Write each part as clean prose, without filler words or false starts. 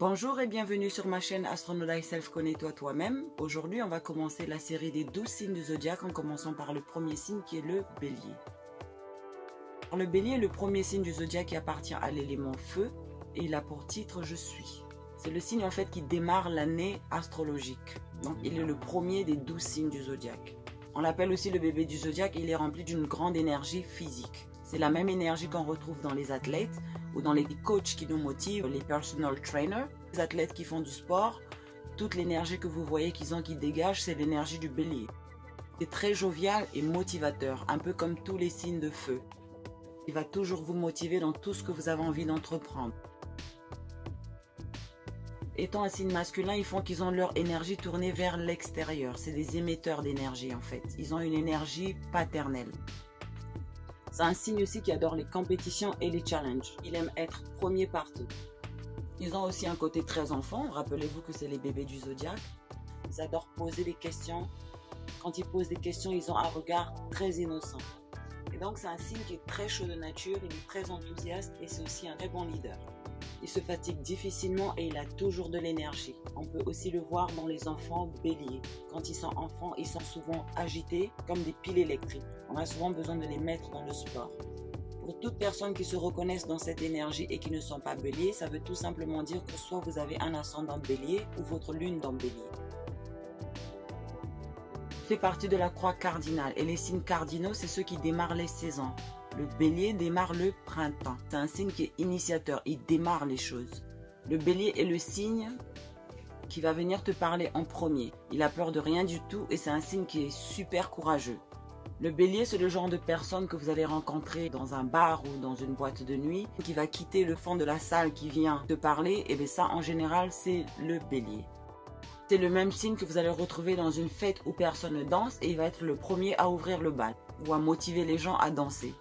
Bonjour et bienvenue sur ma chaîne Astronaut Thyself, connais-toi toi-même. Aujourd'hui, on va commencer la série des 12 signes du zodiaque en commençant par le premier signe qui est le bélier. Alors, le bélier est le premier signe du zodiaque qui appartient à l'élément feu et il a pour titre « Je suis ». C'est le signe en fait qui démarre l'année astrologique. Donc il est le premier des 12 signes du zodiaque. On l'appelle aussi le bébé du zodiaque et il est rempli d'une grande énergie physique. C'est la même énergie qu'on retrouve dans les athlètes ou dans les coachs qui nous motivent, les personal trainers, les athlètes qui font du sport. Toute l'énergie que vous voyez qu'ils ont, qui dégage, c'est l'énergie du bélier. C'est très jovial et motivateur, un peu comme tous les signes de feu. Il va toujours vous motiver dans tout ce que vous avez envie d'entreprendre. Étant un signe masculin, ils font qu'ils ont leur énergie tournée vers l'extérieur. C'est des émetteurs d'énergie en fait. Ils ont une énergie paternelle. C'est un signe aussi qui adore les compétitions et les challenges. Il aime être premier partout. Ils ont aussi un côté très enfant. Rappelez-vous que c'est les bébés du zodiaque. Ils adorent poser des questions. Quand ils posent des questions, ils ont un regard très innocent. Et donc c'est un signe qui est très chaud de nature. Il est très enthousiaste et c'est aussi un très bon leader. Il se fatigue difficilement et il a toujours de l'énergie. On peut aussi le voir dans les enfants béliers. Quand ils sont enfants, ils sont souvent agités comme des piles électriques. On a souvent besoin de les mettre dans le sport. Pour toute personne qui se reconnaisse dans cette énergie et qui ne sont pas béliers, ça veut tout simplement dire que soit vous avez un ascendant bélier ou votre lune dans bélier. Il fait partie de la croix cardinale et les signes cardinaux, c'est ceux qui démarrent les saisons. Le bélier démarre le printemps. C'est un signe qui est initiateur, il démarre les choses. Le bélier est le signe qui va venir te parler en premier. Il a peur de rien du tout et c'est un signe qui est super courageux. Le bélier, c'est le genre de personne que vous allez rencontrer dans un bar ou dans une boîte de nuit, qui va quitter le fond de la salle qui vient te parler, et bien ça en général c'est le bélier. C'est le même signe que vous allez retrouver dans une fête où personne ne danse et il va être le premier à ouvrir le bal ou à motiver les gens à danser.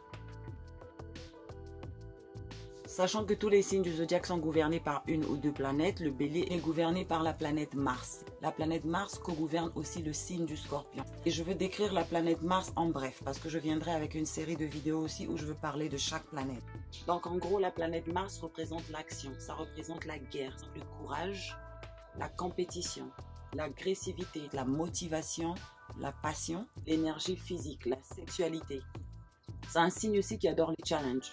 Sachant que tous les signes du zodiaque sont gouvernés par une ou deux planètes, le bélier est gouverné par la planète Mars. La planète Mars co-gouverne aussi le signe du scorpion. Et je veux décrire la planète Mars en bref, parce que je viendrai avec une série de vidéos aussi où je veux parler de chaque planète. Donc en gros, la planète Mars représente l'action, ça représente la guerre, le courage, la compétition, l'agressivité, la motivation, la passion, l'énergie physique, la sexualité. C'est un signe aussi qui adore les challenges.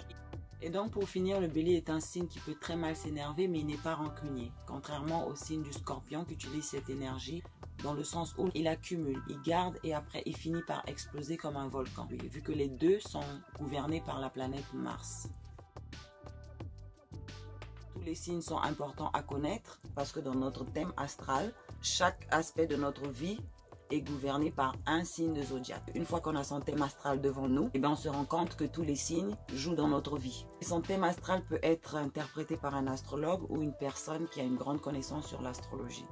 Et donc pour finir, le bélier est un signe qui peut très mal s'énerver mais il n'est pas rancunier. Contrairement au signe du scorpion qui utilise cette énergie dans le sens où il accumule, il garde et après il finit par exploser comme un volcan. Vu que les deux sont gouvernés par la planète Mars. Tous les signes sont importants à connaître parce que dans notre thème astral, chaque aspect de notre vie est gouverné par un signe de zodiaque. Une fois qu'on a son thème astral devant nous, on se rend compte que tous les signes jouent dans notre vie. Et son thème astral peut être interprété par un astrologue ou une personne qui a une grande connaissance sur l'astrologie.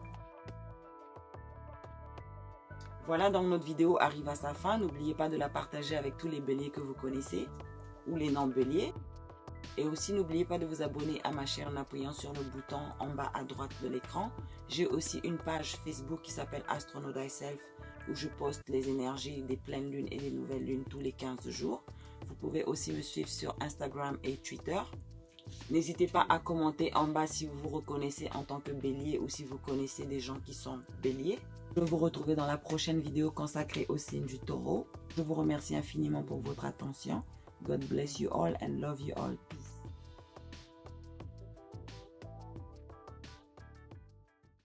Voilà, donc notre vidéo arrive à sa fin. N'oubliez pas de la partager avec tous les béliers que vous connaissez ou les non-béliers. Et aussi, n'oubliez pas de vous abonner à ma chaîne en appuyant sur le bouton en bas à droite de l'écran. J'ai aussi une page Facebook qui s'appelle Astronaut Thyself où je poste les énergies des pleines lunes et des nouvelles lunes tous les 15 jours. Vous pouvez aussi me suivre sur Instagram et Twitter. N'hésitez pas à commenter en bas si vous vous reconnaissez en tant que bélier ou si vous connaissez des gens qui sont béliers. Je vais vous retrouver dans la prochaine vidéo consacrée au signe du taureau. Je vous remercie infiniment pour votre attention. God bless you all and love you all.